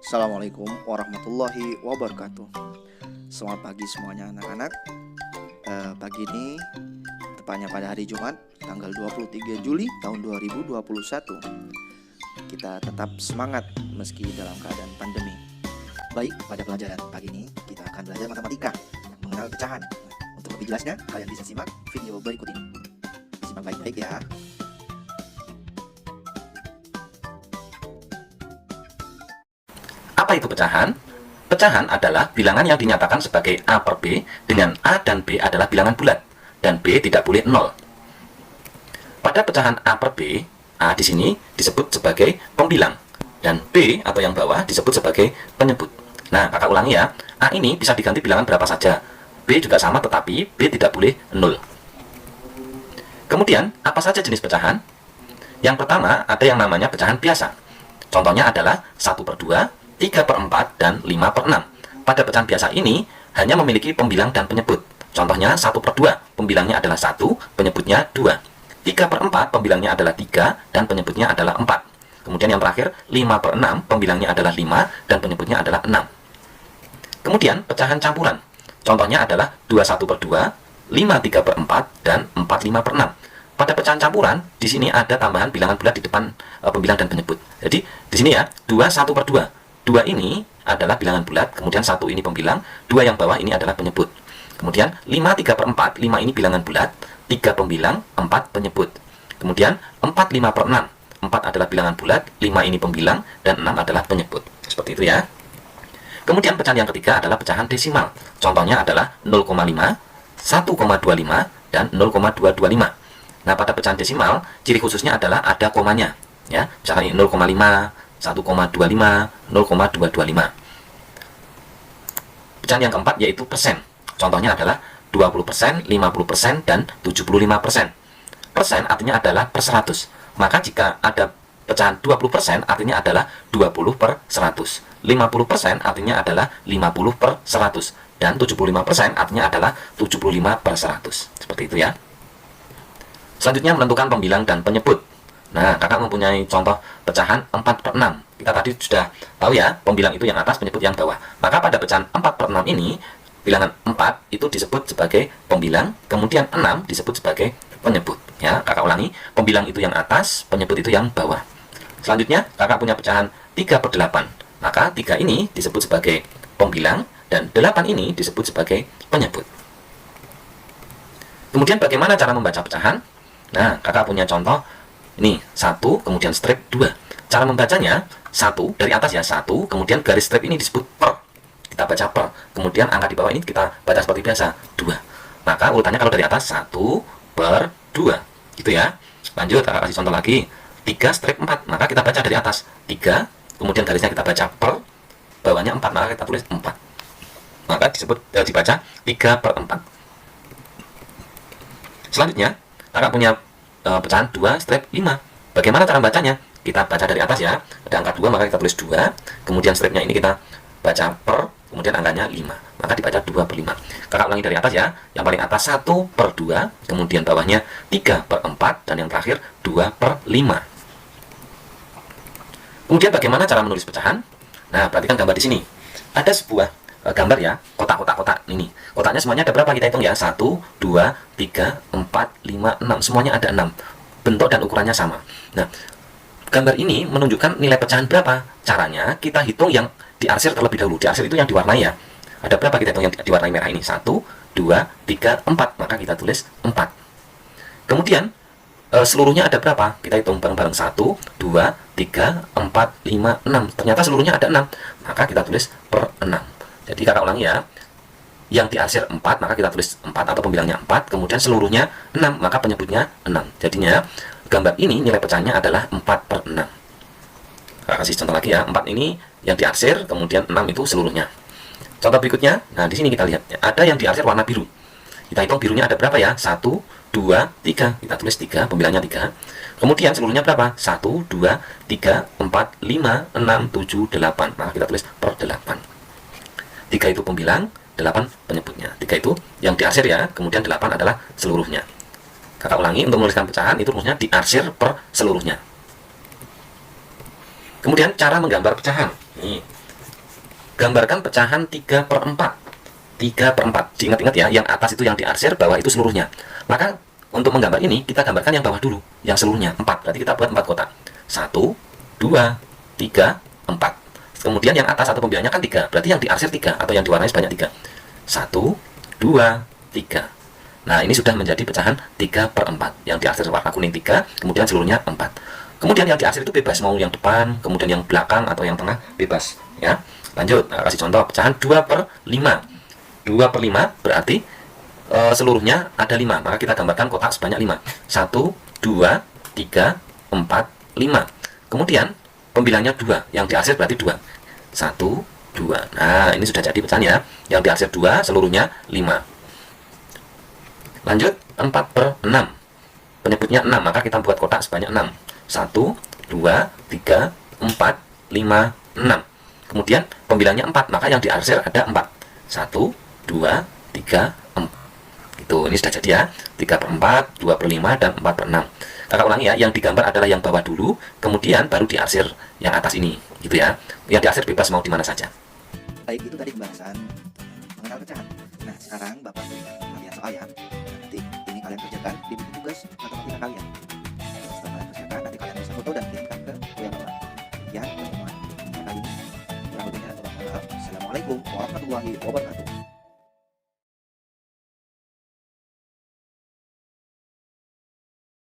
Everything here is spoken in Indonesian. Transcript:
Assalamualaikum warahmatullahi wabarakatuh. Selamat pagi semuanya anak-anak. Pagi ini tepatnya pada hari Jumat tanggal 23 Juli tahun 2021. Kita tetap semangat meski dalam keadaan pandemi. Baik, pada pelajaran pagi ini kita akan belajar matematika yang mengenal pecahan. Untuk lebih jelasnya kalian bisa simak video berikut ini. Simak baik-baik ya. Apa itu pecahan? Pecahan adalah bilangan yang dinyatakan sebagai A per B dengan A dan B adalah bilangan bulat dan B tidak boleh 0. Pada pecahan A per B, A di sini disebut sebagai pembilang dan B atau yang bawah disebut sebagai penyebut. Nah, kakak ulangi ya. A ini bisa diganti bilangan berapa saja. B juga sama tetapi B tidak boleh 0. Kemudian, apa saja jenis pecahan? Yang pertama ada yang namanya pecahan biasa. Contohnya adalah 1/2, 3/4, dan 5/6. Pada pecahan biasa ini hanya memiliki pembilang dan penyebut. Contohnya 1/2, pembilangnya adalah 1, penyebutnya 2. 3/4, pembilangnya adalah 3, dan penyebutnya adalah 4. Kemudian yang terakhir 5/6, pembilangnya adalah 5, dan penyebutnya adalah 6. Kemudian pecahan campuran. Contohnya adalah 21/2, 5/3/4, dan 4/5/6. Pada pecahan campuran, di sini ada tambahan bilangan bulat di depan pembilang dan penyebut. Jadi di sini ya, 2 1/2. 2 ini adalah bilangan bulat, kemudian 1 ini pembilang, 2 yang bawah ini adalah penyebut. Kemudian 5/3/4, 5 ini bilangan bulat, 3 pembilang, 4 penyebut. Kemudian 4/5/6, 4 adalah bilangan bulat, 5 ini pembilang, dan 6 adalah penyebut. Seperti itu ya. Kemudian pecahan yang ketiga adalah pecahan desimal. Contohnya adalah 0,5, 1,25, dan 0,225. Nah, pada pecahan desimal, ciri khususnya adalah ada komanya. Ya, misalnya 0,5, 1,25, 0,225. Pecahan yang keempat yaitu persen. Contohnya adalah 20%, 50%, dan 75%. Persen artinya adalah per 100. Maka jika ada pecahan 20% artinya adalah 20/100. 50% artinya adalah 50/100. Dan 75% artinya adalah 75/100. Seperti itu ya. Selanjutnya menentukan pembilang dan penyebut. Nah, kakak mempunyai contoh pecahan 4/6. Kita tadi sudah tahu ya, pembilang itu yang atas, penyebut yang bawah. Maka pada pecahan 4/6 ini, bilangan 4 itu disebut sebagai pembilang, kemudian 6 disebut sebagai penyebut. Ya, kakak ulangi, pembilang itu yang atas, penyebut itu yang bawah. Selanjutnya, kakak punya pecahan 3/8. Maka 3 ini disebut sebagai pembilang, dan 8 ini disebut sebagai penyebut. Kemudian bagaimana cara membaca pecahan? Nah, kakak punya contoh. Ini 1, kemudian strip 2. Cara membacanya, 1 dari atas ya, 1, kemudian garis strip ini disebut per. Kita baca per. Kemudian angka di bawah ini kita baca seperti biasa, 2. Maka urutannya kalau dari atas 1/2. Gitu ya. Lanjut, kakak kasih contoh lagi. 3 strip 4. Maka kita baca dari atas 3, kemudian garisnya kita baca per, bawahnya 4, maka kita tulis 4. Maka dibaca 3/4. Selanjutnya, kakak punya pecahan 2 strip 5. Bagaimana cara bacanya? Kita baca dari atas ya, ada angka 2 maka kita tulis 2, kemudian stripnya ini kita baca per, kemudian angkanya 5, maka dibaca 2/5. Kakak ulangi dari atas ya, yang paling atas 1/2, kemudian bawahnya 3/4, dan yang terakhir 2/5. Kemudian bagaimana cara menulis pecahan? Nah, perhatikan gambar di sini. Ada sebuah gambar ya, kotak ini. Kotaknya semuanya ada berapa? Kita hitung ya. 1, 2, 3, 4, 5, 6. Semuanya ada 6. Bentuk dan ukurannya sama. Nah, gambar ini menunjukkan nilai pecahan berapa. Caranya kita hitung yang diarsir terlebih dahulu. Diarsir itu yang diwarnai ya. Ada berapa kita hitung yang diwarnai merah ini? 1, 2, 3, 4. Maka kita tulis 4. Kemudian seluruhnya ada berapa? Kita hitung bareng-bareng. 1, 2, 3, 4, 5, 6. Ternyata seluruhnya ada 6. Maka kita tulis per 6. Jadi kakak ulangi ya, yang diarsir 4, maka kita tulis 4 atau pembilangnya 4, kemudian seluruhnya 6, maka penyebutnya 6. Jadinya gambar ini nilai pecahnya adalah 4/6. Kakak kasih contoh lagi ya, 4 ini yang diarsir, kemudian 6 itu seluruhnya. Contoh berikutnya, nah di sini kita lihat, ada yang diarsir warna biru. Kita hitung birunya ada berapa ya? 1, 2, 3, kita tulis 3, pembilangnya 3. Kemudian seluruhnya berapa? 1, 2, 3, 4, 5, 6, 7, 8, maka kita tulis per 8. 3 itu pembilang, 8 penyebutnya. 3 itu yang diarsir ya, kemudian 8 adalah seluruhnya. Kakak ulangi, untuk menuliskan pecahan itu rumusnya diarsir per seluruhnya. Kemudian cara menggambar pecahan. Nih, gambarkan pecahan 3/4. 3/4. Diingat-ingat ya, yang atas itu yang diarsir, bawah itu seluruhnya. Maka untuk menggambar ini, kita gambarkan yang bawah dulu, yang seluruhnya 4. Berarti kita buat 4 kotak. 1, 2, 3, 4. Kemudian yang atas atau pembiayanya kan 3. Berarti yang diarsir 3 atau yang diwarnai sebanyak 3. 1, 2, 3. Nah, ini sudah menjadi pecahan 3/4. Yang diarsir warna kuning 3, kemudian seluruhnya 4. Kemudian yang diarsir itu bebas, mau yang depan, kemudian yang belakang atau yang tengah, bebas ya. Lanjut, nah, kasih contoh pecahan 2/5. 2/5 berarti seluruhnya ada 5. Maka kita gambarkan kotak sebanyak 5. 1, 2, 3, 4, 5. Kemudian pembilangnya 2. Yang diarsir berarti 2. 1, 2. Nah, ini sudah jadi pecahan ya. Yang diarsir 2, seluruhnya 5. Lanjut, 4/6. Penyebutnya 6, maka kita buat kotak sebanyak 6. 1, 2, 3, 4, 5, 6. Kemudian pembilangnya 4, maka yang diarsir ada 4. 1, 2, 3, 4. Itu, ini sudah jadi ya. 3/4, 2/5, dan 4/6. Kakak ulangi ya, yang digambar adalah yang bawah dulu, kemudian baru diarsir yang atas ini, gitu ya. Yang diarsir bebas mau di mana saja. Baik, itu tadi pembahasan mengenal pecahan. Nah, sekarang Bapak berikan kalian soal ya. Nanti ini kalian kerjakan di buku tugas matematika kalian. Setelah kalian kerjakan, nanti kalian bisa foto dan kirimkan ke kuliah Bapak. Ya, teman-teman. Kali ini kurang lebihnya mohon maaf. Assalamualaikum warahmatullahi wabarakatuh.